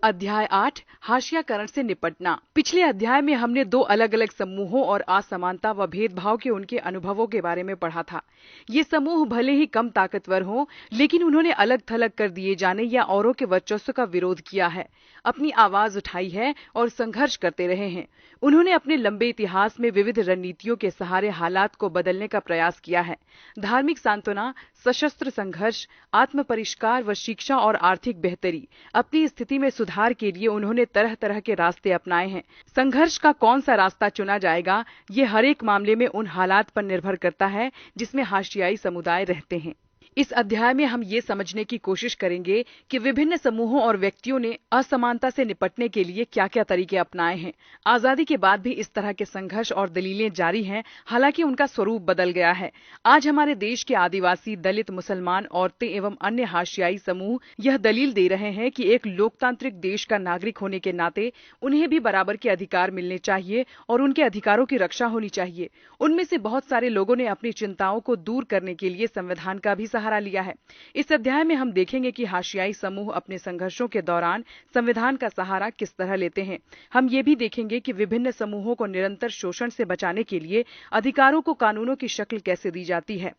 अध्याय 8 हाशियाकरण से निपटना। पिछले अध्याय में हमने दो अलग अलग समूहों और असमानता व भेदभाव के उनके अनुभवों के बारे में पढ़ा था। ये समूह भले ही कम ताकतवर हों, लेकिन उन्होंने अलग थलग कर दिए जाने या औरों के वर्चस्व का विरोध किया है, अपनी आवाज उठाई है और संघर्ष करते रहे हैं। उन्होंने अपने लंबे इतिहास में विविध रणनीतियों के सहारे हालात को बदलने का प्रयास किया है। धार्मिक सांत्वना, सशस्त्र संघर्ष, आत्म परिष्कार व शिक्षा और आर्थिक बेहतरी, अपनी स्थिति में सुधार के लिए उन्होंने तरह तरह के रास्ते अपनाए हैं। संघर्ष का कौन सा रास्ता चुना जाएगा, ये हर एक मामले में उन हालात पर निर्भर करता है जिसमें हाशियाई समुदाय रहते हैं। इस अध्याय में हम ये समझने की कोशिश करेंगे कि विभिन्न समूहों और व्यक्तियों ने असमानता से निपटने के लिए क्या क्या तरीके अपनाए हैं। आजादी के बाद भी इस तरह के संघर्ष और दलीलें जारी हैं, हालांकि उनका स्वरूप बदल गया है। आज हमारे देश के आदिवासी, दलित, मुसलमान, औरतें एवं अन्य हाशियाई समूह यह दलील दे रहे हैं कि एक लोकतांत्रिक देश का नागरिक होने के नाते उन्हें भी बराबर के अधिकार मिलने चाहिए और उनके अधिकारों की रक्षा होनी चाहिए। उनमें से बहुत सारे लोगों ने अपनी चिंताओं को दूर करने के लिए संविधान का भी सहारा लिया है। इस अध्याय में हम देखेंगे कि हाशियाई समूह अपने संघर्षों के दौरान संविधान का सहारा किस तरह लेते हैं। हम ये भी देखेंगे कि विभिन्न समूहों को निरंतर शोषण से बचाने के लिए अधिकारों को कानूनों की शक्ल कैसे दी जाती है।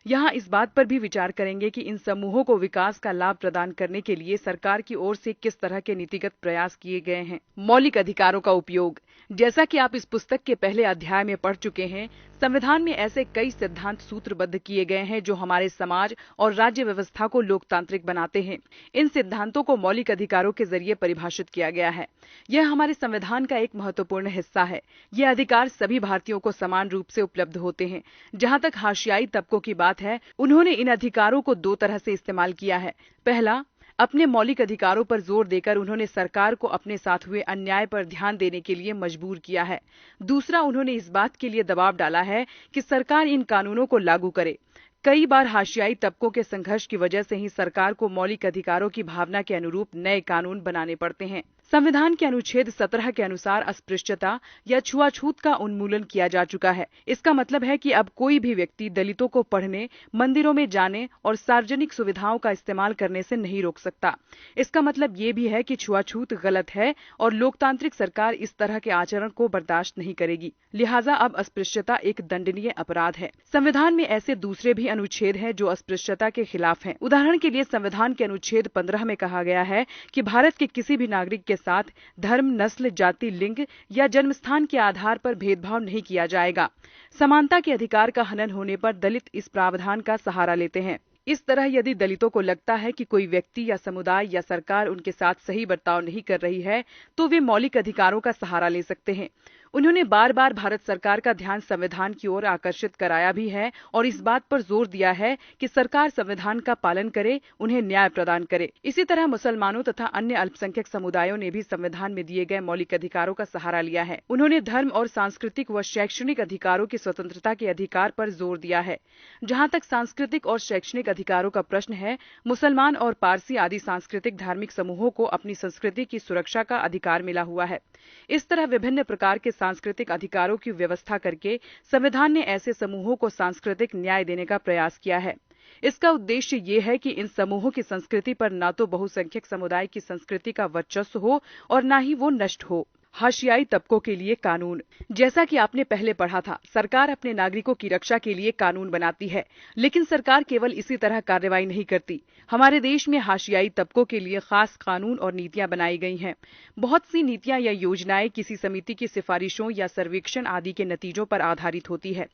यहाँ इस बात पर भी विचार करेंगे कि इन समूहों को विकास का लाभ प्रदान करने के लिए सरकार की ओर से किस तरह के नीतिगत प्रयास किए गए हैं। मौलिक अधिकारों का उपयोग। जैसा कि आप इस पुस्तक के पहले अध्याय में पढ़ चुके हैं, संविधान में ऐसे कई सिद्धांत सूत्रबद्ध किए गए हैं जो हमारे समाज और राज्य व्यवस्था को लोकतांत्रिक बनाते हैं। इन सिद्धांतों को मौलिक अधिकारों के जरिए परिभाषित किया गया है। यह हमारे संविधान का एक महत्वपूर्ण हिस्सा है। ये अधिकार सभी भारतीयों को समान रूप से उपलब्ध होते हैं। जहाँ तक हाशियाई तबकों की बात है, उन्होंने इन अधिकारों को दो तरह से इस्तेमाल किया है। पहला, अपने मौलिक अधिकारों पर जोर देकर उन्होंने सरकार को अपने साथ हुए अन्याय पर ध्यान देने के लिए मजबूर किया है। दूसरा, उन्होंने इस बात के लिए दबाव डाला है कि सरकार इन कानूनों को लागू करे। कई बार हाशियाई तबकों के संघर्ष की वजह से ही सरकार को मौलिक अधिकारों की भावना के अनुरूप नए कानून बनाने पड़ते हैं। संविधान के अनुच्छेद 17 के अनुसार अस्पृश्यता या छुआछूत का उन्मूलन किया जा चुका है। इसका मतलब है कि अब कोई भी व्यक्ति दलितों को पढ़ने, मंदिरों में जाने और सार्वजनिक सुविधाओं का इस्तेमाल करने से नहीं रोक सकता। इसका मतलब ये भी है कि छुआछूत गलत है और लोकतांत्रिक सरकार इस तरह के आचरण को बर्दाश्त नहीं करेगी। लिहाजा अब अस्पृश्यता एक दंडनीय अपराध है। संविधान में ऐसे दूसरे भी अनुच्छेद हैं जो अस्पृश्यता के खिलाफ हैं। उदाहरण के लिए संविधान के अनुच्छेद 15 में कहा गया है कि भारत के किसी भी नागरिक के साथ धर्म, नस्ल, जाति, लिंग या जन्मस्थान के आधार पर भेदभाव नहीं किया जाएगा। समानता के अधिकार का हनन होने पर दलित इस प्रावधान का सहारा लेते हैं। इस तरह यदि दलितों को लगता है कि कोई व्यक्ति या समुदाय या सरकार उनके साथ सही बर्ताव नहीं कर रही है, तो वे मौलिक अधिकारों का सहारा ले सकते हैं। उन्होंने बार बार भारत सरकार का ध्यान संविधान की ओर आकर्षित कराया भी है और इस बात पर जोर दिया है कि सरकार संविधान का पालन करे, उन्हें न्याय प्रदान करे। इसी तरह मुसलमानों तथा अन्य अल्पसंख्यक समुदायों ने भी संविधान में दिए गए मौलिक अधिकारों का सहारा लिया है। उन्होंने धर्म और सांस्कृतिक व शैक्षणिक अधिकारों की स्वतंत्रता के अधिकार पर जोर दिया है। जहाँ तक सांस्कृतिक और शैक्षणिक अधिकारों का प्रश्न है, मुसलमान और पारसी आदि सांस्कृतिक धार्मिक समूहों को अपनी संस्कृति की सुरक्षा का अधिकार मिला हुआ है। इस तरह विभिन्न प्रकार के सांस्कृतिक अधिकारों की व्यवस्था करके संविधान ने ऐसे समूहों को सांस्कृतिक न्याय देने का प्रयास किया है। इसका उद्देश्य ये है कि इन समूहों की संस्कृति पर न तो बहुसंख्यक समुदाय की संस्कृति का वर्चस्व हो और न ही वो नष्ट हो। हाशियाई तबकों के लिए कानून। जैसा कि आपने पहले पढ़ा था, सरकार अपने नागरिकों की रक्षा के लिए कानून बनाती है, लेकिन सरकार केवल इसी तरह कार्रवाई नहीं करती। हमारे देश में हाशियाई तबकों के लिए खास कानून और नीतियां बनाई गई हैं। बहुत सी नीतियां या योजनाएं किसी समिति की सिफारिशों या सर्वेक्षण आदि के नतीजों पर आधारित होती है।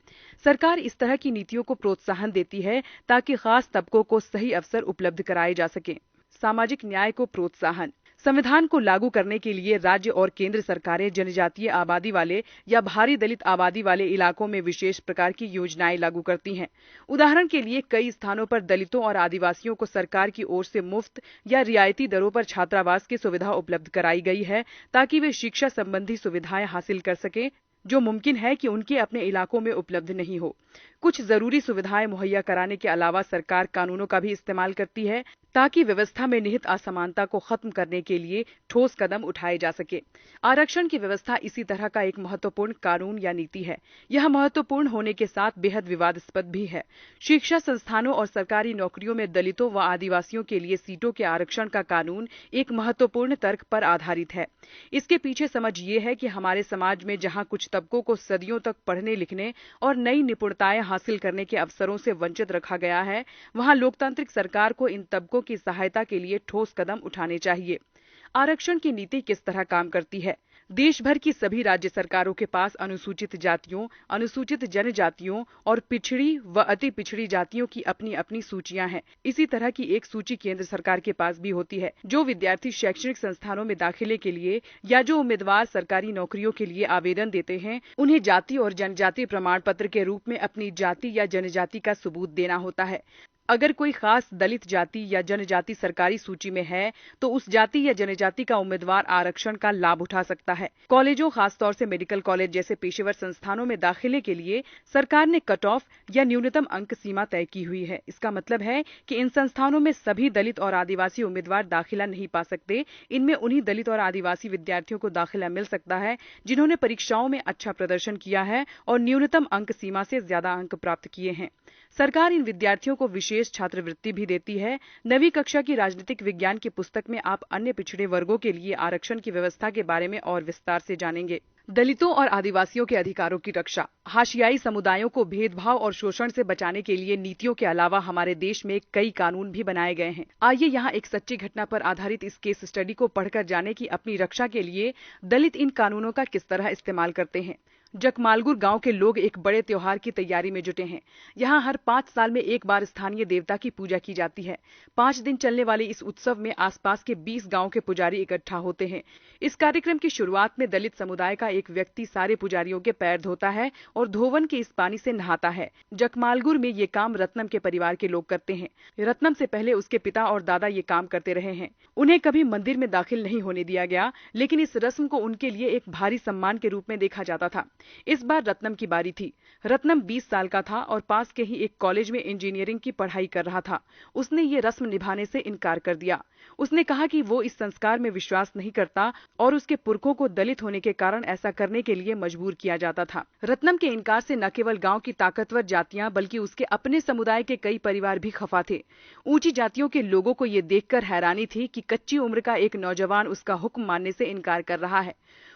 सरकार इस तरह की नीतियों को प्रोत्साहन देती है ताकि खास तबकों को सही अवसर उपलब्ध कराए जा सके। सामाजिक न्याय को प्रोत्साहन। संविधान को लागू करने के लिए राज्य और केंद्र सरकारें जनजातीय आबादी वाले या भारी दलित आबादी वाले इलाकों में विशेष प्रकार की योजनाएं लागू करती हैं। उदाहरण के लिए कई स्थानों पर दलितों और आदिवासियों को सरकार की ओर से मुफ्त या रियायती दरों पर छात्रावास की सुविधा उपलब्ध कराई गई है ताकि वे शिक्षा संबंधी सुविधाएं हासिल कर सकें, जो मुमकिन है कि उनके अपने इलाकों में उपलब्ध नहीं हो। कुछ जरूरी सुविधाएं मुहैया कराने के अलावा सरकार कानूनों का भी इस्तेमाल करती है ताकि व्यवस्था में निहित असमानता को खत्म करने के लिए ठोस कदम उठाए जा सके। आरक्षण की व्यवस्था इसी तरह का एक महत्वपूर्ण कानून या नीति है। यह महत्वपूर्ण होने के साथ बेहद विवादास्पद भी है। शिक्षा संस्थानों और सरकारी नौकरियों में दलितों व आदिवासियों के लिए सीटों के आरक्षण का कानून एक महत्वपूर्ण तर्क पर आधारित है। इसके पीछे समझ ये है कि हमारे समाज में जहां कुछ तबकों को सदियों तक पढ़ने लिखने और नई निपुणताएं हासिल करने के अवसरों से वंचित रखा गया है, वहां लोकतांत्रिक सरकार को इन तबकों की सहायता के लिए ठोस कदम उठाने चाहिए। आरक्षण की नीति किस तरह काम करती है? देश भर की सभी राज्य सरकारों के पास अनुसूचित जातियों, अनुसूचित जनजातियों और पिछड़ी व अति पिछड़ी जातियों की अपनी अपनी सूचियां हैं। इसी तरह की एक सूची केंद्र सरकार के पास भी होती है। जो विद्यार्थी शैक्षणिक संस्थानों में दाखिले के लिए या जो उम्मीदवार सरकारी नौकरियों के लिए आवेदन देते हैं, उन्हें जाति और जनजाति प्रमाण पत्र के रूप में अपनी जाति या जनजाति का सबूत देना होता है। अगर कोई खास दलित जाति या जनजाति सरकारी सूची में है, तो उस जाति या जनजाति का उम्मीदवार आरक्षण का लाभ उठा सकता है। कॉलेजों, खासतौर से मेडिकल कॉलेज जैसे पेशेवर संस्थानों में दाखिले के लिए सरकार ने कट ऑफ या न्यूनतम अंक सीमा तय की हुई है। इसका मतलब है कि इन संस्थानों में सभी दलित और आदिवासी उम्मीदवार दाखिला नहीं पा सकते। इनमें उन्हीं दलित और आदिवासी विद्यार्थियों को दाखिला मिल सकता है जिन्होंने परीक्षाओं में अच्छा प्रदर्शन किया है और न्यूनतम अंक सीमा से ज्यादा अंक प्राप्त किए हैं। सरकार इन विद्यार्थियों को विशेष छात्रवृत्ति भी देती है। 9वीं कक्षा की राजनीतिक विज्ञान की पुस्तक में आप अन्य पिछड़े वर्गों के लिए आरक्षण की व्यवस्था के बारे में और विस्तार से जानेंगे। दलितों और आदिवासियों के अधिकारों की रक्षा। हाशियाई समुदायों को भेदभाव और शोषण से बचाने के लिए नीतियों के अलावा हमारे देश में कई कानून भी बनाए गए हैं। आइए यहाँ एक सच्ची घटना पर आधारित इस केस स्टडी को पढ़कर जाने कि अपनी रक्षा के लिए दलित इन कानूनों का किस तरह इस्तेमाल करते हैं। जकमालगुर गांव के लोग एक बड़े त्योहार की तैयारी में जुटे हैं। यहाँ हर 5 साल में एक बार स्थानीय देवता की पूजा की जाती है। 5 दिन चलने वाले इस उत्सव में आसपास के 20 गांव के पुजारी इकट्ठा होते हैं। इस कार्यक्रम की शुरुआत में दलित समुदाय का एक व्यक्ति सारे पुजारियों के पैर धोता है और धोवन के इस पानी से नहाता है। जकमालगुर में ये काम रत्नम के परिवार के लोग करते हैं। रत्नम से पहले उसके पिता और दादा ये काम करते रहे हैं। उन्हें कभी मंदिर में दाखिल नहीं होने दिया गया, लेकिन इस रस्म को उनके लिए एक भारी सम्मान के रूप में देखा जाता था। इस बार रत्नम की बारी थी। रत्नम 20 साल का था और पास के ही एक कॉलेज में इंजीनियरिंग की पढ़ाई कर रहा था। उसने ये रस्म निभाने से इनकार कर दिया। उसने कहा कि वो इस संस्कार में विश्वास नहीं करता और उसके पुरखों को दलित होने के कारण ऐसा करने के लिए मजबूर किया जाता था। रत्नम के इनकार से न केवल गांव की ताकतवर जातियां बल्कि उसके अपने समुदाय के कई परिवार भी खफा थे। ऊंची जातियों के लोगों को ये देखकर हैरानी थी कि कच्ची उम्र का एक नौजवान उसका हुक्म मानने से इनकार कर रहा है।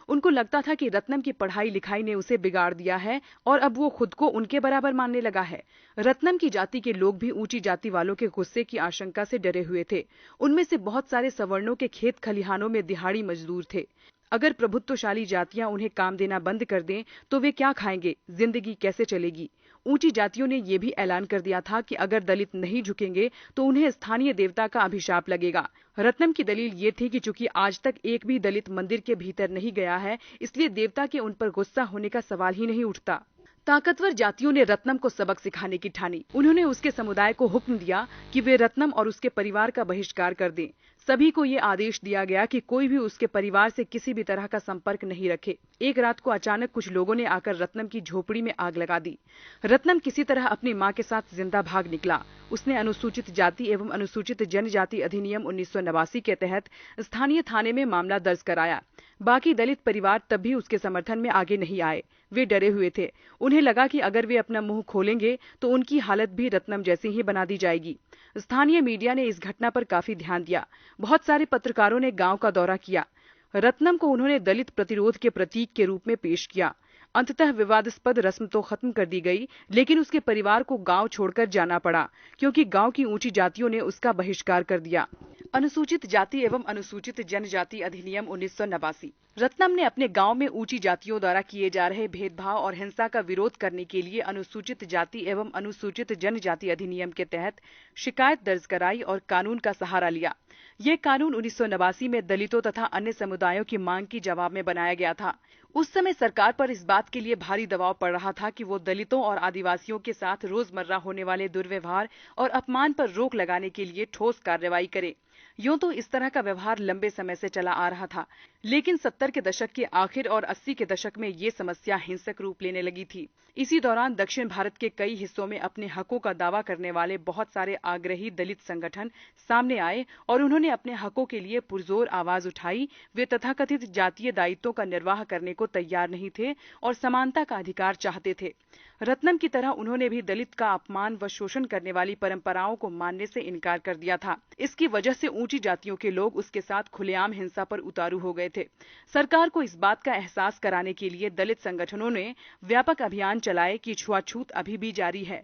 उनको लगता था कि रत्नम की पढ़ाई लिखाई ने उसे बिगाड़ दिया है और अब वो खुद को उनके बराबर मानने लगा है। रत्नम की जाति के लोग भी ऊंची जाति वालों के गुस्से की आशंका से डरे हुए थे। उनमें से बहुत सारे सवर्णों के खेत खलिहानों में दिहाड़ी मजदूर थे। अगर प्रभुत्वशाली जातियां उन्हें काम देना बंद कर दें तो वे क्या खाएंगे, जिंदगी कैसे चलेगी। ऊंची जातियों ने यह भी ऐलान कर दिया था कि अगर दलित नहीं झुकेंगे तो उन्हें स्थानीय देवता का अभिशाप लगेगा। रत्नम की दलील ये थी कि चूंकि आज तक एक भी दलित मंदिर के भीतर नहीं गया है, इसलिए देवता के उन पर गुस्सा होने का सवाल ही नहीं उठता। ताकतवर जातियों ने रत्नम को सबक सिखाने की ठानी। उन्होंने उसके समुदाय को हुक्म दिया कि वे रत्नम और उसके परिवार का बहिष्कार कर दें। सभी को ये आदेश दिया गया कि कोई भी उसके परिवार से किसी भी तरह का संपर्क नहीं रखे। एक रात को अचानक कुछ लोगों ने आकर रत्नम की झोपड़ी में आग लगा दी। रत्नम किसी तरह अपनी मां के साथ जिंदा भाग निकला। उसने अनुसूचित जाति एवं अनुसूचित जनजाति अधिनियम 1989 के तहत स्थानीय थाने में मामला दर्ज कराया। बाकी दलित परिवार तब भी उसके समर्थन में आगे नहीं आए। वे डरे हुए थे। उन्हें लगा कि अगर वे अपना मुंह खोलेंगे तो उनकी हालत भी रत्नम जैसी ही बना दी जाएगी। स्थानीय मीडिया ने इस घटना पर काफी ध्यान दिया। बहुत सारे पत्रकारों ने गांव का दौरा किया। रत्नम को उन्होंने दलित प्रतिरोध के प्रतीक के रूप में पेश किया। अंततः विवादास्पद रस्म तो खत्म कर दी गई, लेकिन उसके परिवार को गांव छोड़कर जाना पड़ा क्योंकि गांव की ऊंची जातियों ने उसका बहिष्कार कर दिया। अनुसूचित जाति एवं अनुसूचित जनजाति अधिनियम 1989। रत्नम ने अपने गांव में ऊंची जातियों द्वारा किए जा रहे भेदभाव और हिंसा का विरोध करने के लिए अनुसूचित जाति एवं अनुसूचित जनजाति अधिनियम के तहत शिकायत दर्ज कराई और कानून का सहारा लिया। ये कानून 1989 में दलितों तथा अन्य समुदायों की मांग की जवाब में बनाया गया था। उस समय सरकार पर इस बात के लिए भारी दबाव पड़ रहा था कि वो दलितों और आदिवासियों के साथ रोजमर्रा होने वाले दुर्व्यवहार और अपमान पर रोक लगाने के लिए ठोस कार्रवाई करे। यूं तो इस तरह का व्यवहार लंबे समय से चला आ रहा था, लेकिन 70 के दशक के आखिर और 80 के दशक में ये समस्या हिंसक रूप लेने लगी थी। इसी दौरान दक्षिण भारत के कई हिस्सों में अपने हकों का दावा करने वाले बहुत सारे आग्रही दलित संगठन सामने आए और उन्होंने अपने हकों के लिए पुरजोर आवाज उठाई। वे तथाकथित जातीय दायित्वों का निर्वाह करने को तैयार नहीं थे और समानता का अधिकार चाहते थे। रत्नम की तरह उन्होंने भी दलित का अपमान व शोषण करने वाली परंपराओं को मानने से इनकार कर दिया था। इसकी वजह से ऊंची जातियों के लोग उसके साथ खुलेआम हिंसा पर उतारू हो गए थे। सरकार को इस बात का एहसास कराने के लिए दलित संगठनों ने व्यापक अभियान चलाए कि छुआछूत अभी भी जारी है।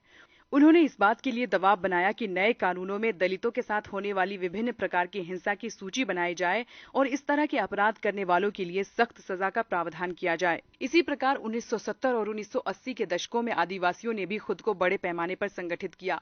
उन्होंने इस बात के लिए दबाव बनाया कि नए कानूनों में दलितों के साथ होने वाली विभिन्न प्रकार की हिंसा की सूची बनाई जाए और इस तरह के अपराध करने वालों के लिए सख्त सजा का प्रावधान किया जाए। इसी प्रकार 1970 और 1980 के दशकों में आदिवासियों ने भी खुद को बड़े पैमाने पर संगठित किया।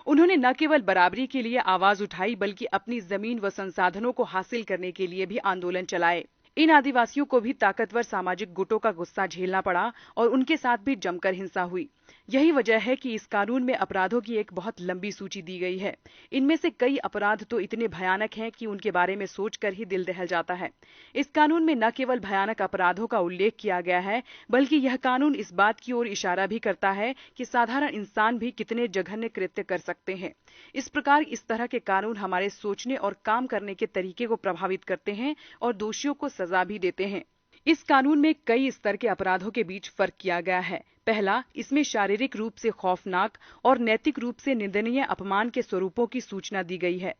उन्होंने न केवल बराबरी के लिए आवाज उठाई, बल्कि अपनी जमीन व संसाधनों को हासिल करने के लिए भी आंदोलन चलाए। इन आदिवासियों को भी ताकतवर सामाजिक गुटों का गुस्सा झेलना पड़ा और उनके साथ भी जमकर हिंसा हुई। यही वजह है कि इस कानून में अपराधों की एक बहुत लंबी सूची दी गई है। इनमें से कई अपराध तो इतने भयानक हैं कि उनके बारे में सोचकर ही दिल दहल जाता है। इस कानून में न केवल भयानक अपराधों का उल्लेख किया गया है, बल्कि यह कानून इस बात की ओर इशारा भी करता है कि साधारण इंसान भी कितने जघन्य कृत्य कर सकते हैं। इस प्रकार इस तरह के कानून हमारे सोचने और काम करने के तरीके को प्रभावित करते हैं और दोषियों को सजा भी देते हैं। इस कानून में कई स्तर के अपराधों के बीच फर्क किया गया है। पहला, इसमें शारीरिक रूप से खौफनाक और नैतिक रूप से निंदनीय अपमान के स्वरूपों की सूचना दी गई है।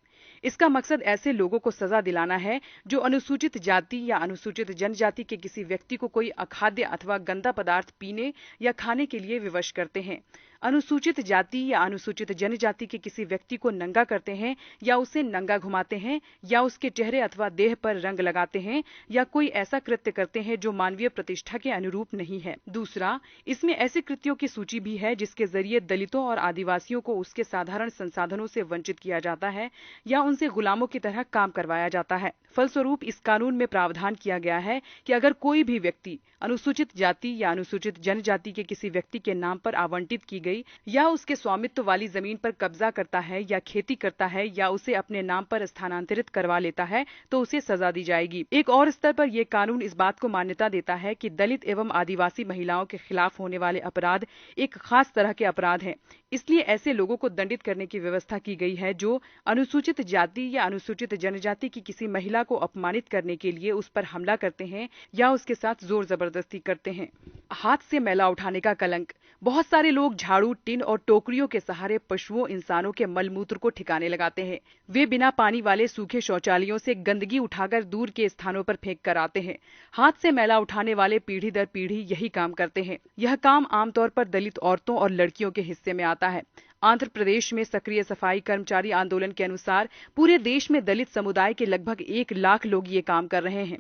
इसका मकसद ऐसे लोगों को सजा दिलाना है जो अनुसूचित जाति या अनुसूचित जनजाति के किसी व्यक्ति को कोई अखाद्य अथवा गंदा पदार्थ पीने या खाने के लिए विवश करते हैं, अनुसूचित जाति या अनुसूचित जनजाति के किसी व्यक्ति को नंगा करते हैं या उसे नंगा घुमाते हैं या उसके चेहरे अथवा देह पर रंग लगाते हैं या कोई ऐसा कृत्य करते हैं जो मानवीय प्रतिष्ठा के अनुरूप नहीं है। दूसरा, इसमें ऐसे कृत्यों की सूची भी है जिसके जरिए दलितों और आदिवासियों को उसके साधारण संसाधनों से वंचित किया जाता है या उनसे गुलामों की तरह काम करवाया जाता है। फलस्वरूप इस कानून में प्रावधान किया गया है कि अगर कोई भी व्यक्ति अनुसूचित जाति या अनुसूचित जनजाति के किसी व्यक्ति के नाम पर आवंटित की गई या उसके स्वामित्व वाली जमीन पर कब्जा करता है या खेती करता है या उसे अपने नाम पर स्थानांतरित करवा लेता है तो उसे सजा दी जाएगी। एक और स्तर पर यह कानून इस बात को मान्यता देता है कि दलित एवं आदिवासी महिलाओं के खिलाफ होने वाले अपराध एक खास तरह के अपराध हैं। इसलिए ऐसे लोगों को दंडित करने की व्यवस्था की गई है जो अनुसूचित जाति या अनुसूचित जनजाति की किसी महिला को अपमानित करने के लिए उस पर हमला करते हैं या उसके साथ जोर जबरदस्ती करते हैं। हाथ से मैला उठाने का कलंक। बहुत सारे लोग झाड़ू, टिन और टोकरियों के सहारे पशुओं, इंसानों के मलमूत्र को ठिकाने लगाते हैं। वे बिना पानी वाले सूखे शौचालयों से गंदगी उठाकर दूर के स्थानों पर फेंक कर आते हैं। हाथ से मैला उठाने वाले पीढ़ी दर पीढ़ी यही काम करते हैं। यह काम आमतौर पर दलित औरतों और लड़कियों के हिस्से में आता है। आंध्र प्रदेश में सक्रिय सफाई कर्मचारी आंदोलन के अनुसार पूरे देश में दलित समुदाय के लगभग 1 लाख लोग ये काम कर रहे हैं।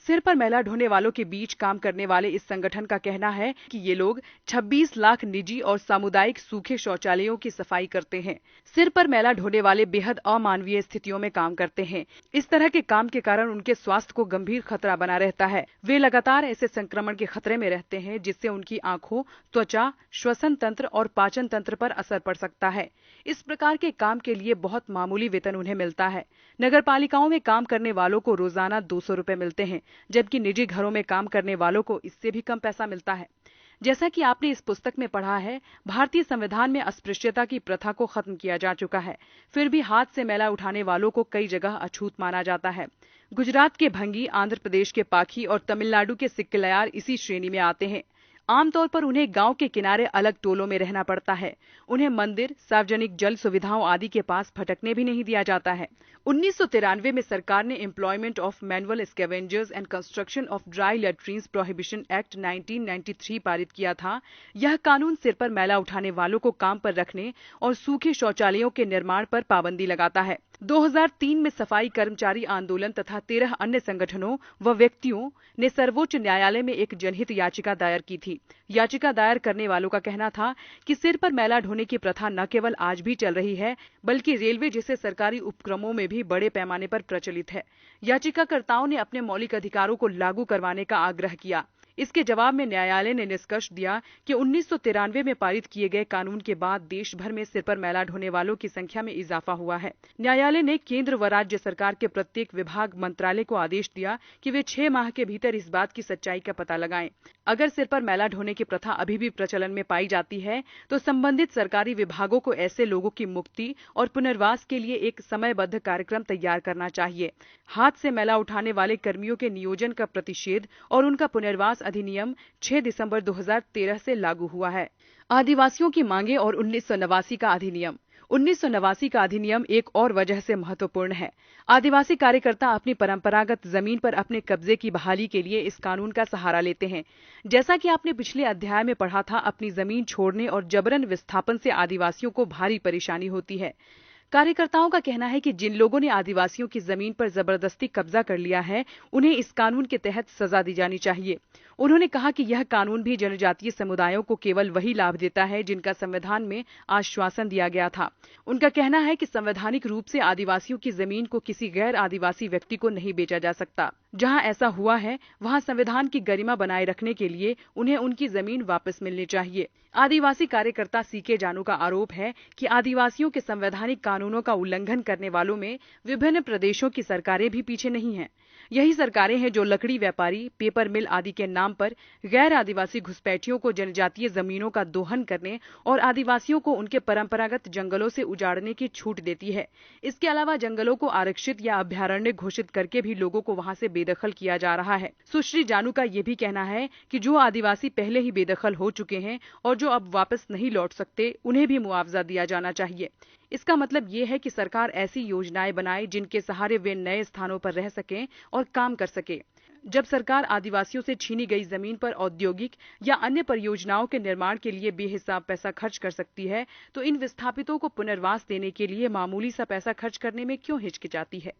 सिर पर मैला ढोने वालों के बीच काम करने वाले इस संगठन का कहना है कि ये लोग 26 लाख निजी और सामुदायिक सूखे शौचालयों की सफाई करते हैं। सिर पर मैला ढोने वाले बेहद अमानवीय स्थितियों में काम करते हैं। इस तरह के काम के कारण उनके स्वास्थ्य को गंभीर खतरा बना रहता है। वे लगातार ऐसे संक्रमण के खतरे में रहते हैं जिससे उनकी आंखों, त्वचा, श्वसन तंत्र और पाचन तंत्र पर असर पड़ सकता है। इस प्रकार के काम के लिए बहुत मामूली वेतन उन्हें मिलता है। नगर पालिकाओं में काम करने वालों को रोजाना 200 रुपए मिलते हैं, जबकि निजी घरों में काम करने वालों को इससे भी कम पैसा मिलता है। जैसा कि आपने इस पुस्तक में पढ़ा है, भारतीय संविधान में अस्पृश्यता की प्रथा को खत्म किया जा चुका है। फिर भी हाथ से मैला उठाने वालों को कई जगह अछूत माना जाता है। गुजरात के भंगी, आंध्र प्रदेश के पाखी और तमिलनाडु के सिक्किलयार इसी श्रेणी में आते हैं। आमतौर पर उन्हें गांव के किनारे अलग टोलों में रहना पड़ता है। उन्हें मंदिर, सार्वजनिक जल सुविधाओं आदि के पास भटकने भी नहीं दिया जाता है। 1993 में सरकार ने employment of manual scavengers and construction of dry latrines prohibition act 1993 पारित किया था। यह कानून सिर पर मैला उठाने वालों को काम पर रखने और सूखे शौचालयों के निर्माण पर पाबंदी लगाता है। 2003 में सफाई कर्मचारी आंदोलन तथा 13 अन्य संगठनों व व्यक्तियों ने सर्वोच्च न्यायालय में एक जनहित याचिका दायर की थी। याचिका दायर करने वालों का कहना था कि सिर पर मैला ढोने की प्रथा न केवल आज भी चल रही है, बल्कि रेलवे जैसे सरकारी उपक्रमों में भी बड़े पैमाने पर प्रचलित है। याचिकाकर्ताओं ने अपने मौलिक अधिकारों को लागू करवाने का आग्रह किया। इसके जवाब में न्यायालय ने निष्कर्ष दिया कि 1993 में पारित किए गए कानून के बाद देश भर में सिर पर मैला ढोने वालों की संख्या में इजाफा हुआ है। न्यायालय ने केंद्र व राज्य सरकार के प्रत्येक विभाग मंत्रालय को आदेश दिया कि वे 6 माह के भीतर इस बात की सच्चाई का पता लगाएं। अगर सिर पर मैला ढोने की प्रथा अभी भी प्रचलन में पाई जाती है तो संबंधित सरकारी विभागों को ऐसे लोगों की मुक्ति और पुनर्वास के लिए एक समयबद्ध कार्यक्रम तैयार करना चाहिए। हाथ से मैला उठाने वाले कर्मियों के नियोजन का प्रतिषेध और उनका पुनर्वास अधिनियम 6 दिसंबर 2013 से लागू हुआ है। आदिवासियों की मांगे और 1989 का अधिनियम। 1989 का अधिनियम एक और वजह से महत्वपूर्ण है। आदिवासी कार्यकर्ता अपनी परंपरागत जमीन पर अपने कब्जे की बहाली के लिए इस कानून का सहारा लेते हैं। जैसा कि आपने पिछले अध्याय में पढ़ा था, अपनी जमीन छोड़ने और जबरन विस्थापन से आदिवासियों को भारी परेशानी होती है। कार्यकर्ताओं का कहना है कि जिन लोगों ने आदिवासियों की जमीन पर जबरदस्ती कब्जा कर लिया है, उन्हें इस कानून के तहत सजा दी जानी चाहिए। उन्होंने कहा कि यह कानून भी जनजातीय समुदायों को केवल वही लाभ देता है जिनका संविधान में आश्वासन दिया गया था। उनका कहना है कि संवैधानिक रूप से आदिवासियों की जमीन को किसी गैर आदिवासी व्यक्ति को नहीं बेचा जा सकता। जहां ऐसा हुआ है, वहां संविधान की गरिमा बनाए रखने के लिए उन्हें उनकी जमीन वापस मिलनी चाहिए। आदिवासी कार्यकर्ता सीके जानू का आरोप है कि आदिवासियों के संवैधानिक कानूनों का उल्लंघन करने वालों में विभिन्न प्रदेशों की सरकारें भी पीछे नहीं हैं। यही सरकारें हैं जो लकड़ी व्यापारी, पेपर मिल आदि के नाम पर गैर आदिवासी घुसपैठियों को जनजातीय जमीनों का दोहन करने और आदिवासियों को उनके परंपरागत जंगलों से उजाड़ने की छूट देती है। इसके अलावा जंगलों को आरक्षित या अभयारण्य घोषित करके भी लोगों को वहां से बेदखल किया जा रहा है। सुश्री जानू का यह भी कहना है कि जो आदिवासी पहले ही बेदखल हो चुके हैं और जो अब वापस नहीं लौट सकते, उन्हें भी मुआवजा दिया जाना चाहिए। इसका मतलब ये है कि सरकार ऐसी योजनाएं बनाए जिनके सहारे वे नए स्थानों पर रह सकें और काम कर सके। जब सरकार आदिवासियों से छीनी गई जमीन पर औद्योगिक या अन्य परियोजनाओं के निर्माण के लिए बेहिसाब पैसा खर्च कर सकती है, तो इन विस्थापितों को पुनर्वास देने के लिए मामूली सा पैसा खर्च करने में क्यों हिचकिचाती है।